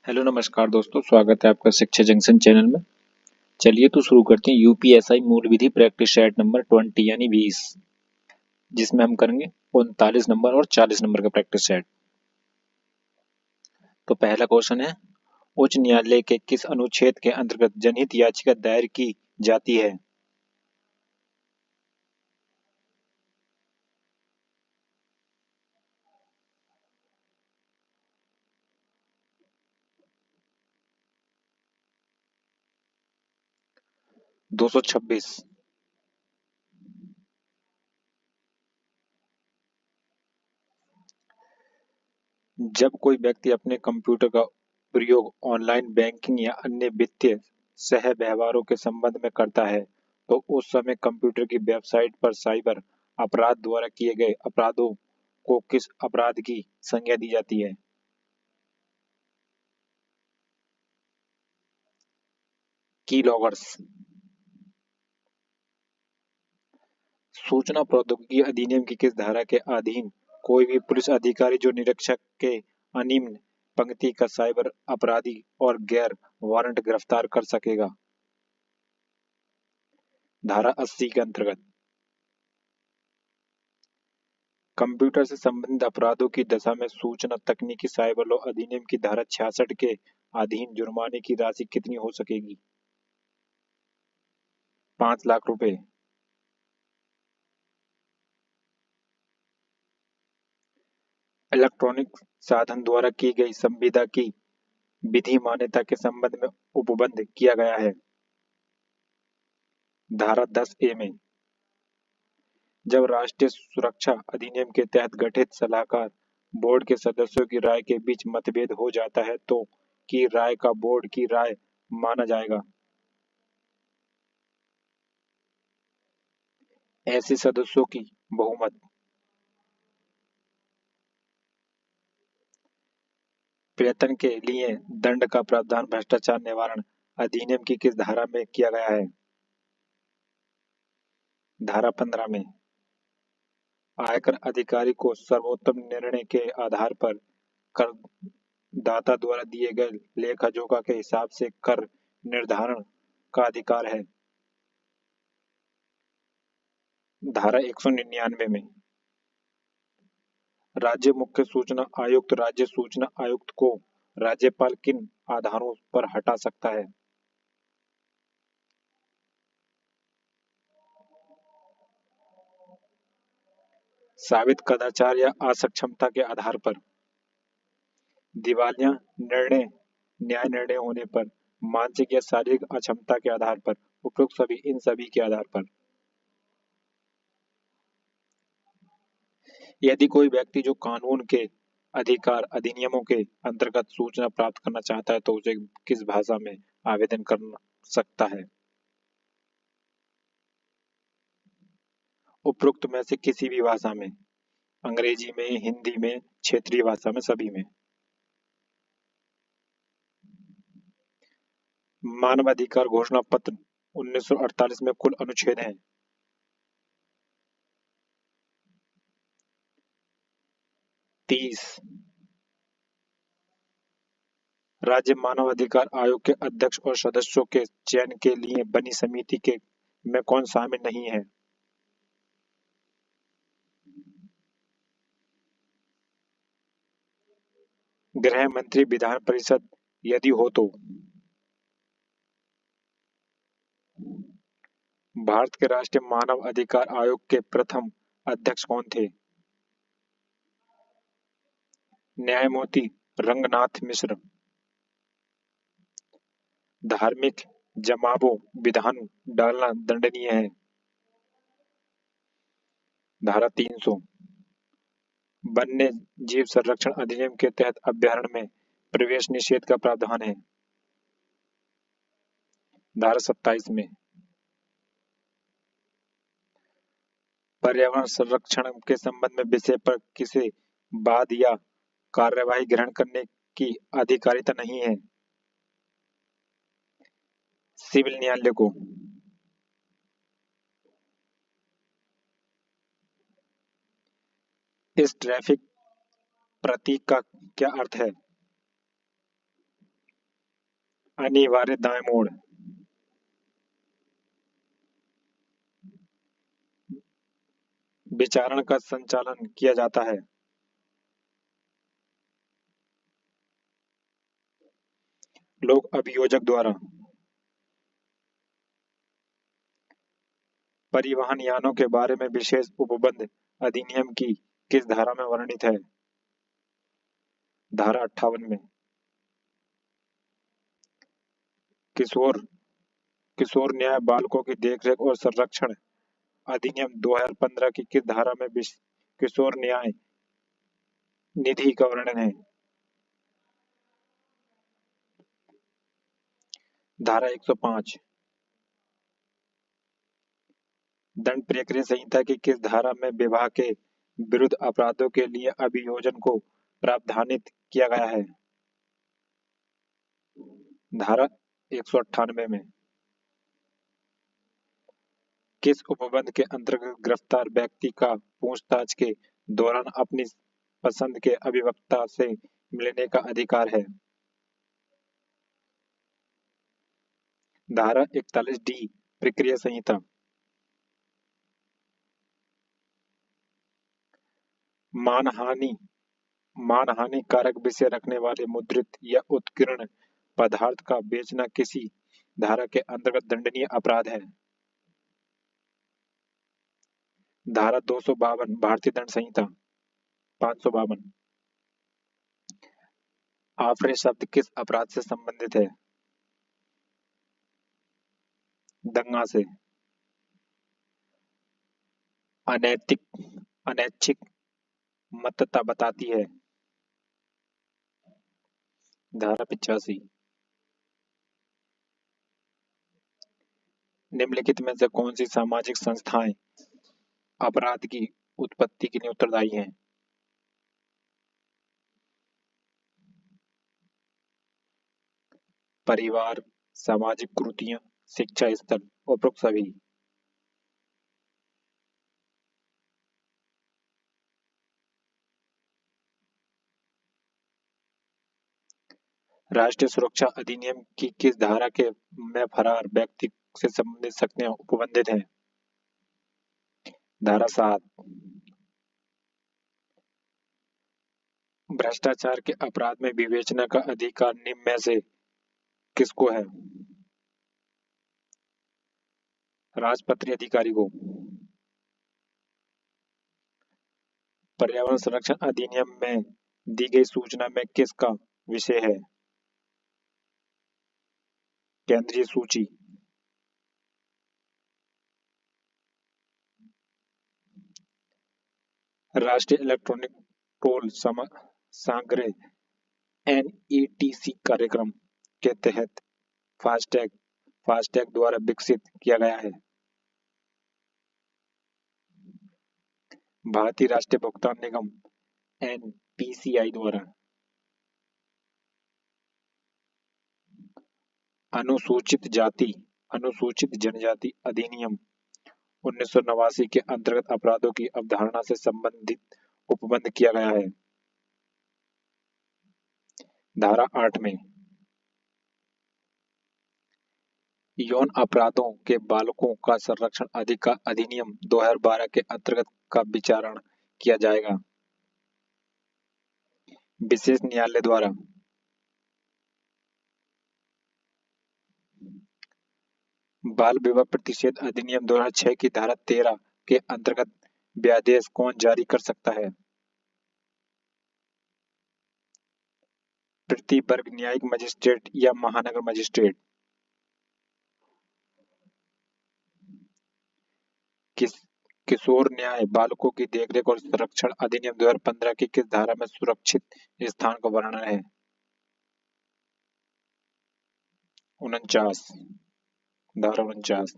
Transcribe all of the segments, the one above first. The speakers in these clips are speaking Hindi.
हेलो नमस्कार दोस्तों, स्वागत है आपका शिक्षा जंक्शन चैनल में। चलिए तो शुरू करते हैं यूपीएसआई मूल विधि प्रैक्टिस सेट नंबर 20 यानी 20, जिसमें हम करेंगे 39 नंबर और 40 नंबर का प्रैक्टिस सेट। तो पहला क्वेश्चन है, उच्च न्यायालय के किस अनुच्छेद के अंतर्गत जनहित याचिका दायर की जाती है? दो सौ छब्बीस। जब कोई व्यक्ति अपने कंप्यूटर का प्रयोग ऑनलाइन बैंकिंग या अन्य वित्तीय सह व्यवहारों के संबंध में करता है, तो उस समय कंप्यूटर की वेबसाइट पर साइबर अपराध द्वारा किए गए अपराधों को किस अपराध की संज्ञा दी जाती है? की लॉगर्स। सूचना प्रौद्योगिकी अधिनियम की किस धारा के अधीन कोई भी पुलिस अधिकारी जो निरीक्षक के अनिम्न पंक्ति का साइबर अपराधी और गैर वारंट गिरफ्तार कर सकेगा? धारा 80 के अंतर्गत। कंप्यूटर से संबंधित अपराधों की दशा में सूचना तकनीकी साइबर लॉ अधिनियम की धारा 66 के अधीन जुर्माने की राशि कितनी हो सकेगी? 5 लाख रुपए। इलेक्ट्रॉनिक साधन द्वारा की गई संविदा की विधि मान्यता के संबंध में उपबंध किया गया है। धारा 10A में। जब राष्ट्रीय सुरक्षा अधिनियम के तहत गठित सलाहकार बोर्ड के सदस्यों की राय के बीच मतभेद हो जाता है तो की राय का बोर्ड की राय माना जाएगा? ऐसे सदस्यों की बहुमत। वेतन के लिए दंड का प्रावधान भ्रष्टाचार निवारण अधिनियम की किस धारा में किया गया है? धारा 15 में। आयकर अधिकारी को सर्वोत्तम निर्णय के आधार पर करदाता द्वारा दिए गए लेखा जोखा के हिसाब से कर निर्धारण का अधिकार है। धारा 199 में। राज्य मुख्य सूचना आयुक्त राज्य सूचना आयुक्त को राज्यपाल किन आधारों पर हटा सकता है? साबित कदाचार या असक्षमता के आधार पर, दिवालिया निर्णय न्याय निर्णय होने पर, मानसिक या शारीरिक अक्षमता के आधार पर, उपरोक्त सभी इन सभी के आधार पर। यदि कोई व्यक्ति जो कानून के अधिकार अधिनियमों के अंतर्गत सूचना प्राप्त करना चाहता है तो उसे किस भाषा में आवेदन कर सकता है? उपरोक्त में से किसी भी भाषा में, अंग्रेजी में, हिंदी में, क्षेत्रीय भाषा में, सभी में। मानवाधिकार घोषणा पत्र 1948 में कुल अनुच्छेद हैं? 30। राज्य मानव अधिकार आयोग के अध्यक्ष और सदस्यों के चयन के लिए बनी समिति के में कौन शामिल नहीं है? गृह मंत्री, विधान परिषद यदि हो तो। भारत के राष्ट्रीय मानव अधिकार आयोग के प्रथम अध्यक्ष कौन थे? न्यायमूर्ति रंगनाथ मिश्र। धार्मिक जमावों विधान डालना दंडनीय है। धारा 300। वन्य जीव संरक्षण अधिनियम के तहत अभयारण्य में प्रवेश निषेध का प्रावधान है। धारा 27 में। पर्यावरण संरक्षण के संबंध में विषय पर किसी वाद या कार्यवाही ग्रहण करने की अधिकारिता नहीं है। सिविल न्यायालय को। इस ट्रैफिक प्रतीक का क्या अर्थ है? अनिवार्य दाएं मोड़। विचारण का संचालन किया जाता है। लोक अभियोजक द्वारा। परिवहन यानों के बारे में विशेष उपबंध अधिनियम की किस धारा में वर्णित है? धारा 58 में। किशोर किशोर न्याय बालकों की देखरेख और संरक्षण अधिनियम 2015 की किस धारा में किशोर न्याय निधि का वर्णन है? धारा 105। दंड प्रक्रिया संहिता की किस धारा में विवाह के विरुद्ध अपराधों के लिए अभियोजन को प्रावधानित किया गया है? धारा 198 में। किस उपबंध के अंतर्गत गिरफ्तार व्यक्ति का पूछताछ के दौरान अपनी पसंद के अभिवक्ता से मिलने का अधिकार है? धारा 41D प्रक्रिया संहिता। मानहानि मानहानि कारक विषय रखने वाले मुद्रित या उत्कीर्ण पदार्थ का बेचना किसी धारा के अंतर्गत दंडनीय अपराध है? धारा 252 भारतीय दंड संहिता 552। आफरे शब्द किस अपराध से संबंधित है? दंगा से। अनैतिक अनैच्छिक मतता बताती है। धारा 85। निम्नलिखित में से कौन सी सामाजिक संस्थाएं अपराध की उत्पत्ति के लिए उत्तरदायी हैं? परिवार, सामाजिक कुरीतियां, शिक्षा स्तर, उपरोक्त सभी। राष्ट्रीय सुरक्षा अधिनियम की किस धारा के में फरार व्यक्ति से संबंधित शक्तियां उपबंधित हैं? धारा 7। भ्रष्टाचार के अपराध में विवेचना का अधिकार निम्न में से किसको है? राजपत्रित अधिकारी को। पर्यावरण संरक्षण अधिनियम में दी गई सूचना में किसका विषय है? केंद्रीय सूची। राष्ट्रीय इलेक्ट्रॉनिक टोल सामग्री एनईटीसी कार्यक्रम के तहत फास्टैग फास्टैग द्वारा विकसित किया गया है। भारतीय राष्ट्रीय भुगतान निगम एनपीसीआई द्वारा। अनुसूचित जाति अनुसूचित जनजाति अधिनियम 1989 के अंतर्गत अपराधों की अवधारणा से संबंधित उपबंध किया गया है। धारा 8 में। यौन अपराधों के बालकों का संरक्षण अधिकार अधिनियम 2012 के अंतर्गत का विचारण किया जाएगा। विशेष न्यायालय द्वारा। बाल विवाह प्रतिषेध अधिनियम 2006 की धारा 13 के अंतर्गत व्यादेश कौन जारी कर सकता है? प्रति वर्ग न्यायिक मजिस्ट्रेट या महानगर मजिस्ट्रेट। किशोर न्याय बालकों की देखरेख और संरक्षण अधिनियम 2015 की किस धारा में सुरक्षित स्थान का वर्णन है? 49। धारा 49।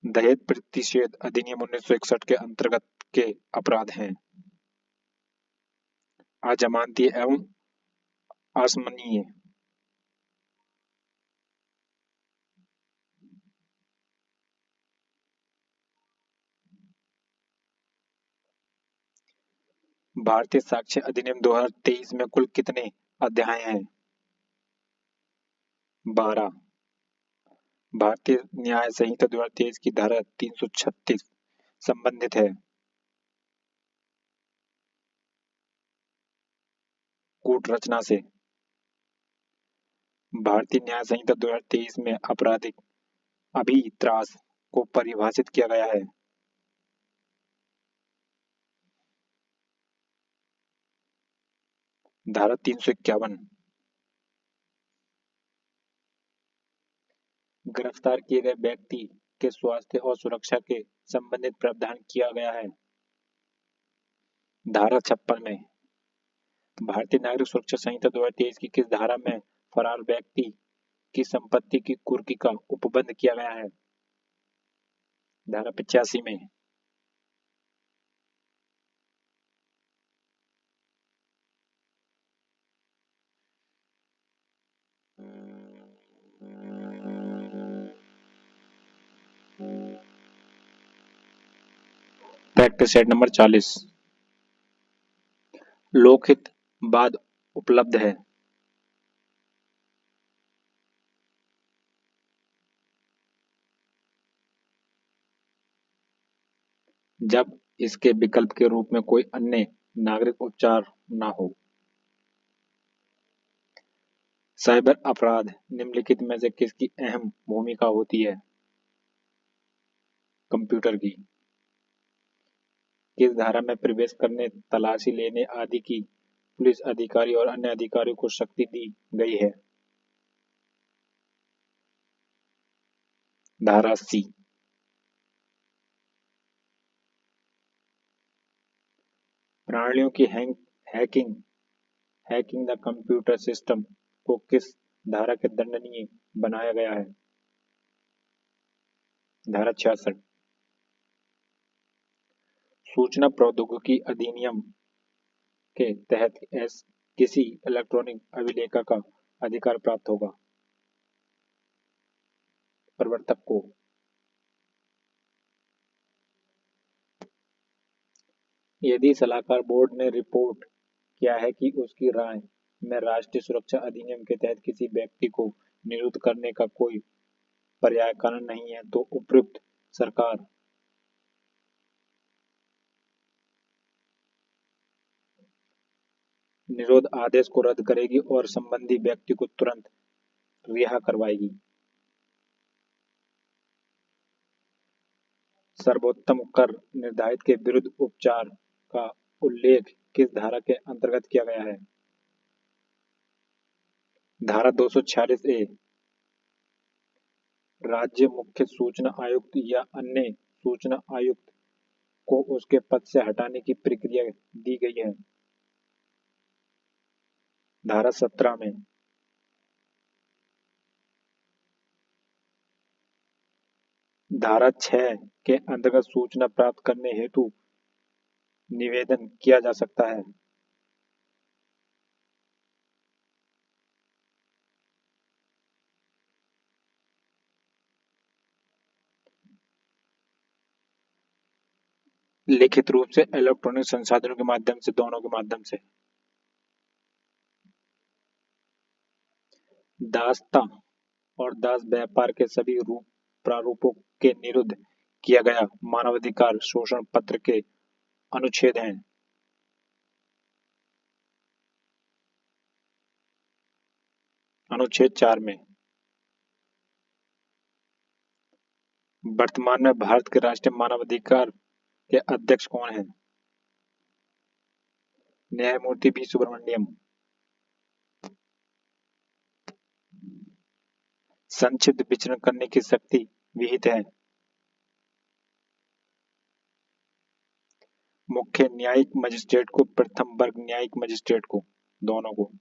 दहेज प्रतिषेध अधिनियम 1961 के अंतर्गत के अपराध हैं? अजमानती एवं असमनीय। भारतीय साक्ष्य अधिनियम 2023 में कुल कितने अध्याय हैं? 12। भारतीय न्याय संहिता 2023 की धारा 336 संबंधित है कूट रचना से। भारतीय न्याय संहिता 2023 में आपराधिक अभित्रास को परिभाषित किया गया है। धारा 351। गिरफ्तार किए गए व्यक्ति के स्वास्थ्य और सुरक्षा के संबंधित प्रावधान किया गया है। धारा 56 में। भारतीय नागरिक सुरक्षा संहिता 2023 की किस धारा में फरार व्यक्ति की संपत्ति की कुर्की का उपबंध किया गया है? धारा 85 में। Practice set number 40। लोकहित बाद उपलब्ध है। जब इसके विकल्प के रूप में कोई अन्य नागरिक उपचार न हो। साइबर अपराध निम्नलिखित में से किसकी अहम भूमिका होती है? कंप्यूटर की। किस धारा में प्रवेश करने, तलाशी लेने आदि की पुलिस अधिकारी और अन्य अधिकारियों को शक्ति दी गई है? धारा 80। प्रणालियों की hacking hacking the computer system को किस धारा के दंडनीय बनाया गया है? धारा 66। सूचना प्रौद्योगिकी अधिनियम के तहत किसी इलेक्ट्रॉनिक अभिलेख का अधिकार प्राप्त होगा? प्रवर्तक को। यदि सलाहकार बोर्ड ने रिपोर्ट किया है कि उसकी राय में राष्ट्रीय सुरक्षा अधिनियम के तहत किसी व्यक्ति को निरुद्ध करने का कोई पर्याय कारण नहीं है, तो उपयुक्त सरकार निरोध आदेश को रद्द करेगी और संबंधी व्यक्ति को तुरंत रिहा करवाएगी। सर्वोत्तम कर निर्धारित के विरुद्ध उपचार का उल्लेख किस धारा के अंतर्गत किया गया है? धारा 246 ए। राज्य मुख्य सूचना आयुक्त या अन्य सूचना आयुक्त को उसके पद से हटाने की प्रक्रिया दी गई है। धारा 17 में। धारा 6 के अंतर्गत सूचना प्राप्त करने हेतु निवेदन किया जा सकता है। लिखित रूप से, इलेक्ट्रॉनिक संसाधनों के माध्यम से, दोनों के माध्यम से। दासता और दास व्यापार के सभी रूप प्रारूपों के निरुद्ध किया गया मानवाधिकार शोषण पत्र के अनुच्छेद हैं। अनुच्छेद 4 में। वर्तमान में भारत के राष्ट्रीय मानवाधिकार के अध्यक्ष कौन हैं? न्यायमूर्ति वी सुब्रमण्यम। संक्षिप्त विचरण करने की शक्ति विहित है। मुख्य न्यायिक मजिस्ट्रेट को, प्रथम वर्ग न्यायिक मजिस्ट्रेट को, दोनों को।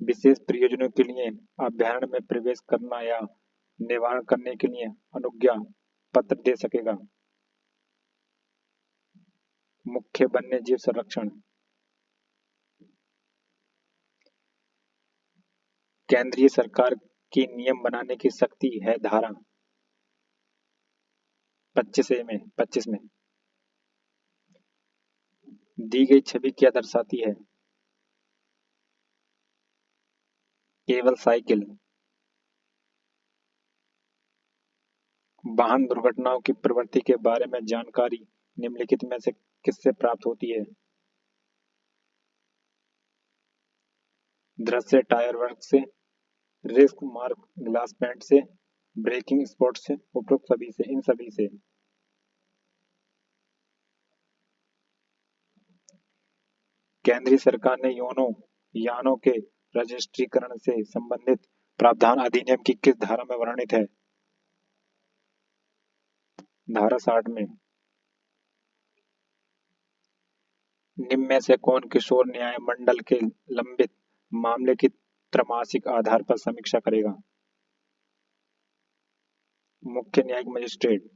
विशेष प्रयोजनों के लिए अभयारण्य में प्रवेश करना या निवारण करने के लिए अनुज्ञा पत्र दे सकेगा। मुख्य वन्य जीव संरक्षण। केंद्रीय सरकार की नियम बनाने की शक्ति है। धारा 25 में। दी गई छवि क्या दर्शाती है? केवल साइकिल। वाहन दुर्घटनाओं की प्रवृत्ति के बारे में जानकारी निम्नलिखित में से किससे प्राप्त होती है? दृश्य टायर वर्क से, रिस्क मार्क ग्लास पैंट से, ब्रेकिंग स्पॉट से, उपरोक्त सभी से, इन सभी से। केंद्रीय सरकार ने यानों के रजिस्ट्रीकरण से संबंधित प्रावधान अधिनियम की किस धारा में वर्णित है? धारा 60 में। निम्न में से कौन किशोर न्याय मंडल के लंबित मामले की त्रैमासिक आधार पर समीक्षा करेगा? मुख्य न्यायिक मजिस्ट्रेट।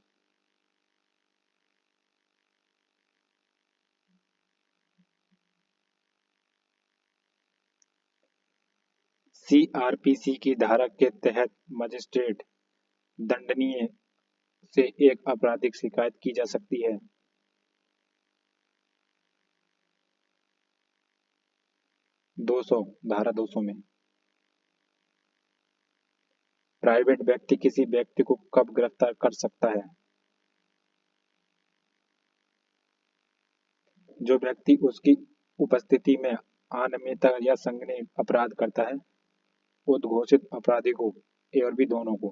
सीआरपीसी की धारा के तहत मजिस्ट्रेट दंडनीय से एक आपराधिक शिकायत की जा सकती है। 200, धारा 200 में। प्राइवेट व्यक्ति किसी व्यक्ति को कब गिरफ्तार कर सकता है? जो व्यक्ति उसकी उपस्थिति में अनियमितता या संज्ञेय अपराध करता है, उद्घोषित अपराधी को और भी दोनों को।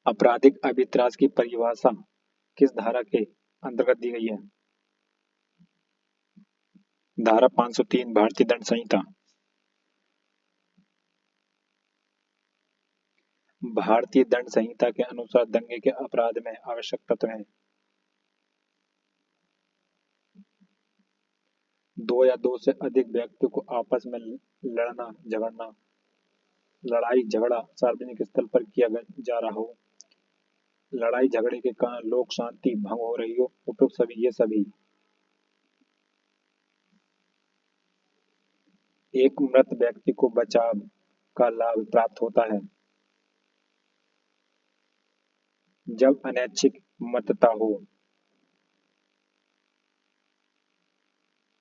आपराधिक अभित्रास की परिभाषा किस धारा के अंतर्गत दी गई है? धारा 503 भारतीय दंड संहिता। भारतीय दंड संहिता के अनुसार दंगे के अपराध में आवश्यक तत्व हैं: दो या दो से अधिक व्यक्तियों को आपस में लड़ना झगड़ना, लड़ाई झगड़ा सार्वजनिक स्थल पर किया जा रहा हो, लड़ाई झगड़े के कारण लोक शांति भंग हो रही हो, उपयुक्त सभी, ये सभी। एक मृत व्यक्ति को बचाव का लाभ प्राप्त होता है जब अनैच्छिक मृत्यु हो।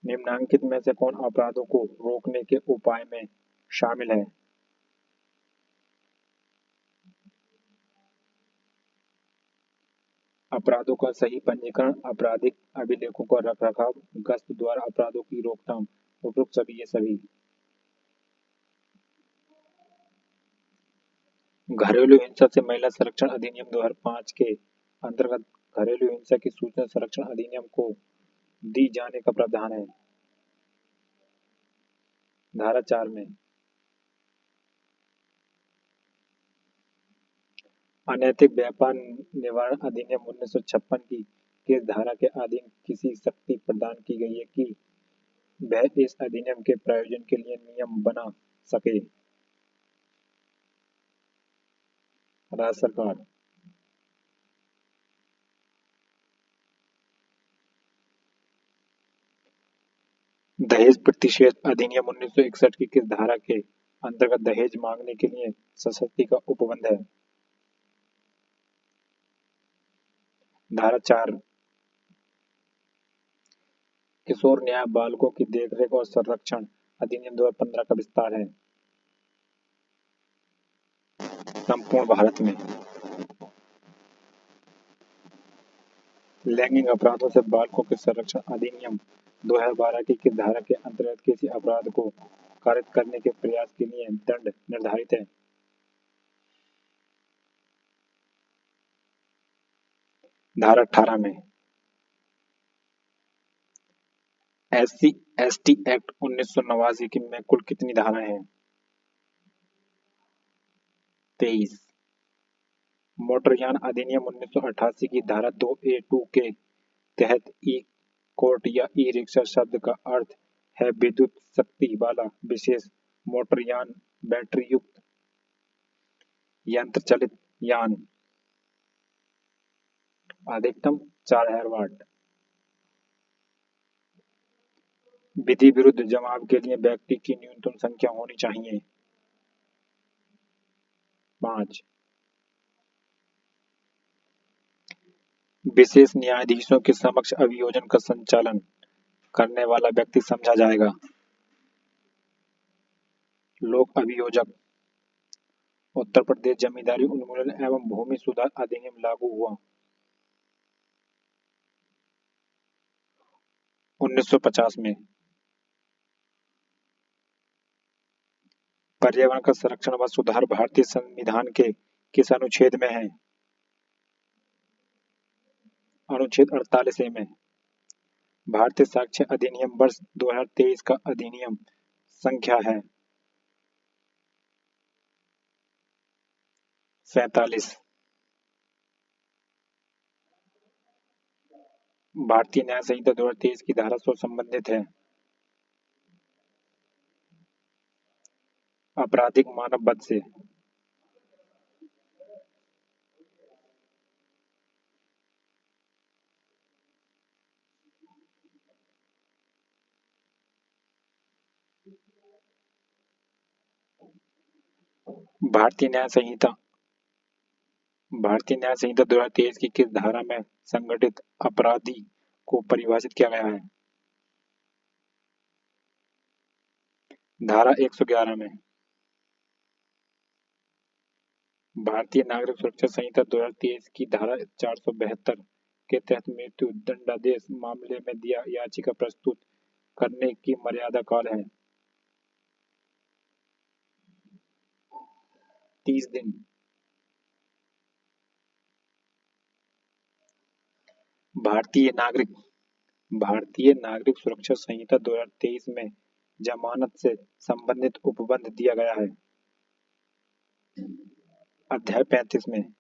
निम्नलिखित में से कौन अपराधों को रोकने के उपाय में शामिल है? अपराधों का सही पंजीकरण, आपराधिक अभिलेखों का रखरखाव, गश्त द्वारा अपराधों की रोकथाम, उपयुक्त सभी, ये सभी। घरेलू हिंसा से महिला संरक्षण अधिनियम 2005 के अंतर्गत घरेलू हिंसा की सूचना संरक्षण अधिनियम को दी जाने का प्रावधान है। धारा 4 में। अनैतिक व्यापार निवारण अधिनियम 1956 की किस धारा के अधीन किसी शक्ति प्रदान की गई है कि वह इस अधिनियम के प्रयोजन के लिए नियम बना सके? राज्य सरकार। दहेज प्रतिषेध अधिनियम 1961 की किस धारा के अंतर्गत दहेज मांगने के लिए सशक्ति का उपबंध है? धारा 4। किशोर न्याय बालकों की देखरेख और संरक्षण अधिनियम 2015 का विस्तार है। संपूर्ण भारत में। लैंगिक अपराधों से बालकों के संरक्षण अधिनियम 2012 की किस धारा के अंतर्गत किसी अपराध को कारित करने के प्रयास के लिए दंड निर्धारित है? धारा 18 में। SC ST एक्ट 1989 की में कुल कितनी धाराएं हैं? 23। मोटरयान अधिनियम 1988 की धारा 2A2 के तहत ई कोर्ट या ई रिक्शा शब्द का अर्थ है विद्युत शक्ति वाला विशेष मोटरयान, बैटरी युक्त यंत्र चालित यान, अधिकतम 4000 वाट। विधि विरुद्ध जमाव के लिए व्यक्ति की न्यूनतम संख्या होनी चाहिए: 5। विशेष न्यायाधीशों के समक्ष अभियोजन का संचालन करने वाला व्यक्ति समझा जाएगा। लोक अभियोजक। उत्तर प्रदेश जमींदारी उन्मूलन एवं भूमि सुधार अधिनियम लागू हुआ 1950 में। पर्यावरण का संरक्षण व सुधार भारतीय संविधान के किस अनुच्छेद में है? अनुच्छेद 48 में। भारतीय साक्ष्य अधिनियम वर्ष 2023 का अधिनियम संख्या है 47। भारतीय न्याय संहिता 2023 की धारा 100 संबंधित है आपराधिक मानव वध से। भारतीय न्याय संहिता 2023 की किस धारा में संगठित अपराधी को परिभाषित किया गया है? धारा 111 में। भारतीय नागरिक सुरक्षा संहिता 2023 की धारा 472 के तहत मृत्यु दंडादेश मामले में दिया याचिका प्रस्तुत करने की मर्यादा काल है 30 दिन। भारतीय नागरिक सुरक्षा संहिता 2023 में जमानत से संबंधित उपबंध दिया गया है अध्याय 35 में।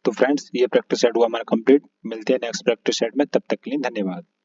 तो फ्रेंड्स, ये प्रैक्टिस सेट हुआ हमारा कंप्लीट। मिलते हैं नेक्स्ट प्रैक्टिस सेट में, तब तक के लिए धन्यवाद।